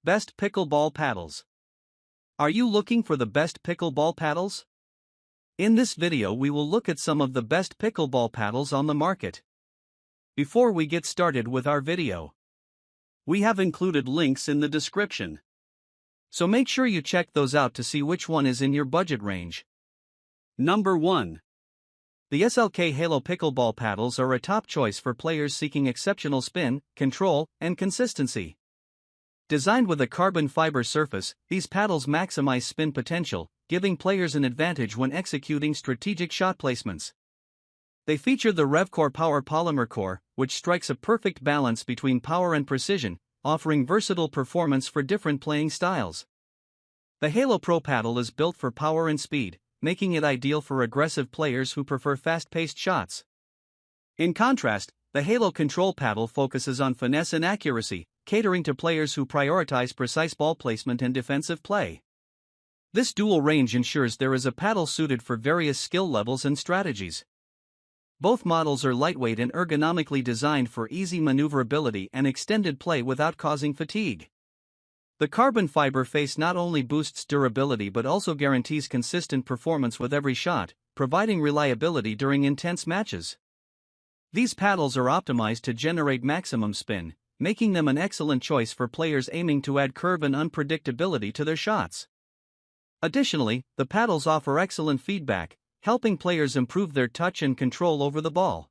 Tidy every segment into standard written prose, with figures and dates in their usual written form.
Best Pickleball Paddles. Are you looking for the best pickleball paddles? In this video we will look at some of the best pickleball paddles on the market. Before we get started with our video, we have included links in the description, so make sure you check those out to see which one is in your budget range. Number 1. The SLK Halo Pickleball Paddles are a top choice for players seeking exceptional spin, control, and consistency. Designed with a carbon fiber surface, these paddles maximize spin potential, giving players an advantage when executing strategic shot placements. They feature the RevCore Power Polymer Core, which strikes a perfect balance between power and precision, offering versatile performance for different playing styles. The Halo Pro paddle is built for power and speed, making it ideal for aggressive players who prefer fast-paced shots. In contrast, the Halo Control paddle focuses on finesse and accuracy, catering to players who prioritize precise ball placement and defensive play. This dual range ensures there is a paddle suited for various skill levels and strategies. Both models are lightweight and ergonomically designed for easy maneuverability and extended play without causing fatigue. The carbon fiber face not only boosts durability but also guarantees consistent performance with every shot, providing reliability during intense matches. These paddles are optimized to generate maximum spin, making them an excellent choice for players aiming to add curve and unpredictability to their shots. Additionally, the paddles offer excellent feedback, helping players improve their touch and control over the ball.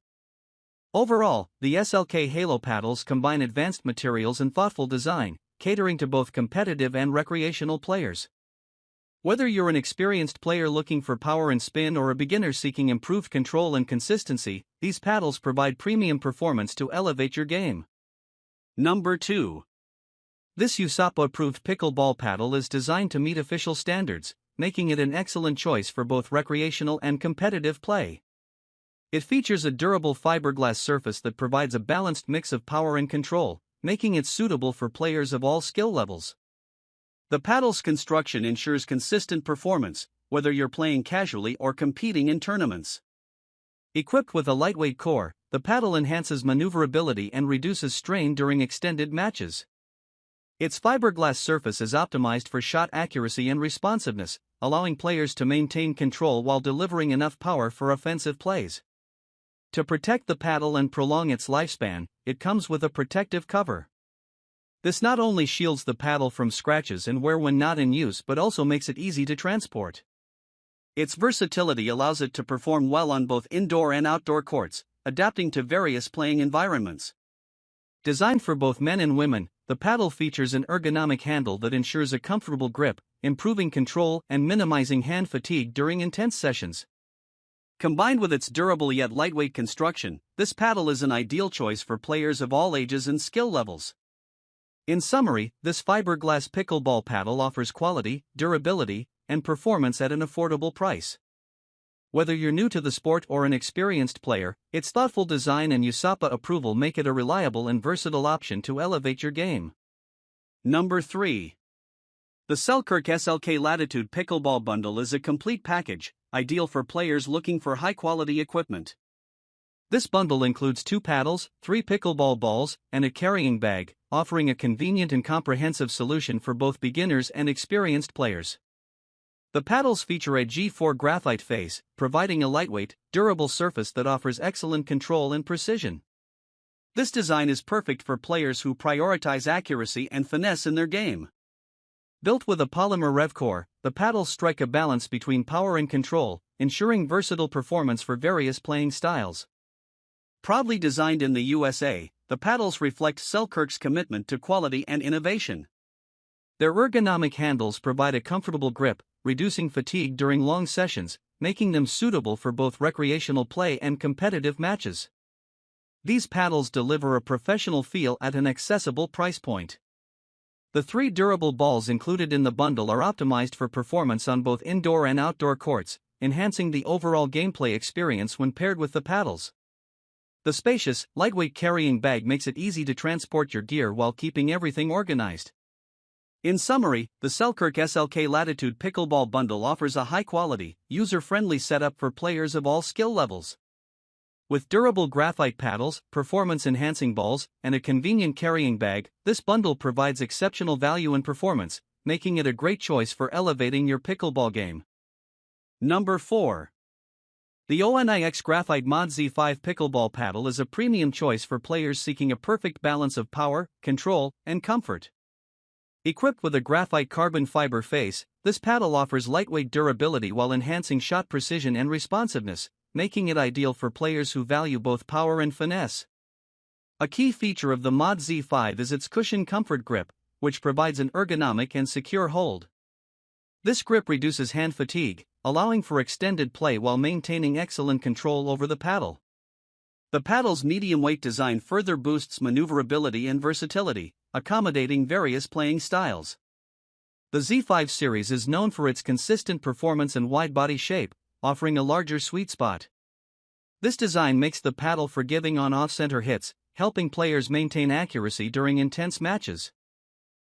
Overall, the SLK Halo paddles combine advanced materials and thoughtful design, catering to both competitive and recreational players. Whether you're an experienced player looking for power and spin or a beginner seeking improved control and consistency, these paddles provide premium performance to elevate your game. Number 2. This USAPA-approved pickleball paddle is designed to meet official standards, making it an excellent choice for both recreational and competitive play. It features a durable fiberglass surface that provides a balanced mix of power and control, making it suitable for players of all skill levels. The paddle's construction ensures consistent performance, whether you're playing casually or competing in tournaments. Equipped with a lightweight core, the paddle enhances maneuverability and reduces strain during extended matches. Its fiberglass surface is optimized for shot accuracy and responsiveness, allowing players to maintain control while delivering enough power for offensive plays. To protect the paddle and prolong its lifespan, it comes with a protective cover. This not only shields the paddle from scratches and wear when not in use but also makes it easy to transport. Its versatility allows it to perform well on both indoor and outdoor courts, adapting to various playing environments. Designed for both men and women, the paddle features an ergonomic handle that ensures a comfortable grip, improving control and minimizing hand fatigue during intense sessions. Combined with its durable yet lightweight construction, this paddle is an ideal choice for players of all ages and skill levels. In summary, this fiberglass pickleball paddle offers quality, durability, and performance at an affordable price. Whether you're new to the sport or an experienced player, its thoughtful design and USAPA approval make it a reliable and versatile option to elevate your game. Number 3. The Selkirk SLK Latitude Pickleball Bundle is a complete package, ideal for players looking for high-quality equipment. This bundle includes 2 paddles, 3 pickleball balls, and a carrying bag, offering a convenient and comprehensive solution for both beginners and experienced players. The paddles feature a G4 graphite face, providing a lightweight, durable surface that offers excellent control and precision. This design is perfect for players who prioritize accuracy and finesse in their game. Built with a polymer RevCore, the paddles strike a balance between power and control, ensuring versatile performance for various playing styles. Proudly designed in the USA, the paddles reflect Selkirk's commitment to quality and innovation. Their ergonomic handles provide a comfortable grip, reducing fatigue during long sessions, making them suitable for both recreational play and competitive matches. These paddles deliver a professional feel at an accessible price point. The 3 durable balls included in the bundle are optimized for performance on both indoor and outdoor courts, enhancing the overall gameplay experience when paired with the paddles. The spacious, lightweight carrying bag makes it easy to transport your gear while keeping everything organized. In summary, the Selkirk SLK Latitude Pickleball Bundle offers a high-quality, user-friendly setup for players of all skill levels. With durable graphite paddles, performance-enhancing balls, and a convenient carrying bag, this bundle provides exceptional value and performance, making it a great choice for elevating your pickleball game. Number 4. The Onix Graphite Mod Z5 Pickleball Paddle is a premium choice for players seeking a perfect balance of power, control, and comfort. Equipped with a graphite carbon fiber face, this paddle offers lightweight durability while enhancing shot precision and responsiveness, making it ideal for players who value both power and finesse. A key feature of the Mod Z5 is its cushion comfort grip, which provides an ergonomic and secure hold. This grip reduces hand fatigue, allowing for extended play while maintaining excellent control over the paddle. The paddle's medium-weight design further boosts maneuverability and versatility, accommodating various playing styles. The Z5 series is known for its consistent performance and wide body shape, offering a larger sweet spot. This design makes the paddle forgiving on off-center hits, helping players maintain accuracy during intense matches.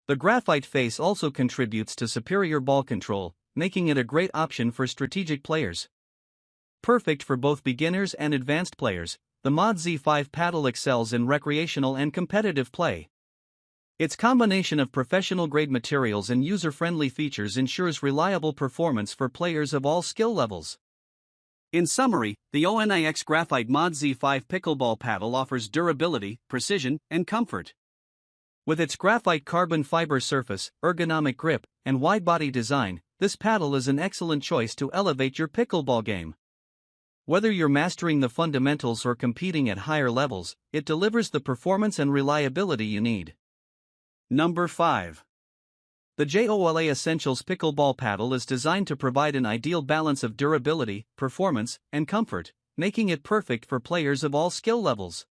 The graphite face also contributes to superior ball control, making it a great option for strategic players. Perfect for both beginners and advanced players, the Mod Z5 paddle excels in recreational and competitive play. Its combination of professional-grade materials and user-friendly features ensures reliable performance for players of all skill levels. In summary, the Onix Graphite Mod Z5 Pickleball Paddle offers durability, precision, and comfort. With its graphite carbon fiber surface, ergonomic grip, and wide-body design, this paddle is an excellent choice to elevate your pickleball game. Whether you're mastering the fundamentals or competing at higher levels, it delivers the performance and reliability you need. Number 5. The Joola Essentials Pickleball Paddle is designed to provide an ideal balance of durability, performance, and comfort, making it perfect for players of all skill levels.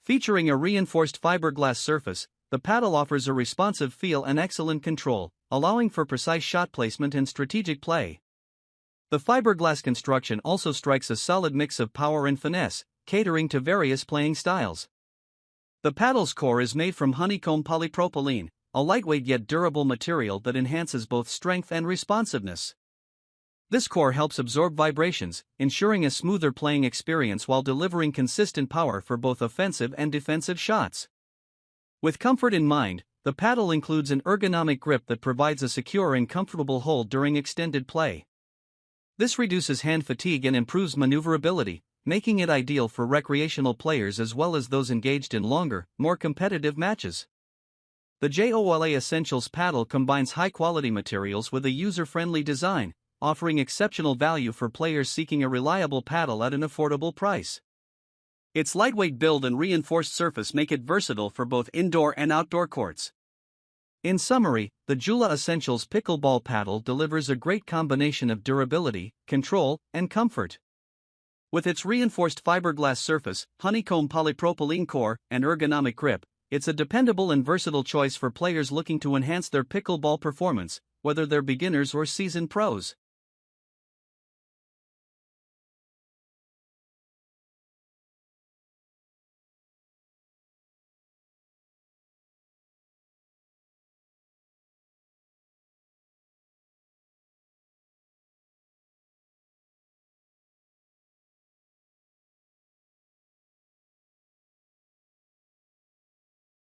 Featuring a reinforced fiberglass surface, the paddle offers a responsive feel and excellent control, allowing for precise shot placement and strategic play. The fiberglass construction also strikes a solid mix of power and finesse, catering to various playing styles. The paddle's core is made from honeycomb polypropylene, a lightweight yet durable material that enhances both strength and responsiveness. This core helps absorb vibrations, ensuring a smoother playing experience while delivering consistent power for both offensive and defensive shots. With comfort in mind, the paddle includes an ergonomic grip that provides a secure and comfortable hold during extended play. This reduces hand fatigue and improves maneuverability, making it ideal for recreational players as well as those engaged in longer, more competitive matches. The Joola Essentials paddle combines high-quality materials with a user-friendly design, offering exceptional value for players seeking a reliable paddle at an affordable price. Its lightweight build and reinforced surface make it versatile for both indoor and outdoor courts. In summary, the Joola Essentials Pickleball Paddle delivers a great combination of durability, control, and comfort. With its reinforced fiberglass surface, honeycomb polypropylene core, and ergonomic grip, it's a dependable and versatile choice for players looking to enhance their pickleball performance, whether they're beginners or seasoned pros.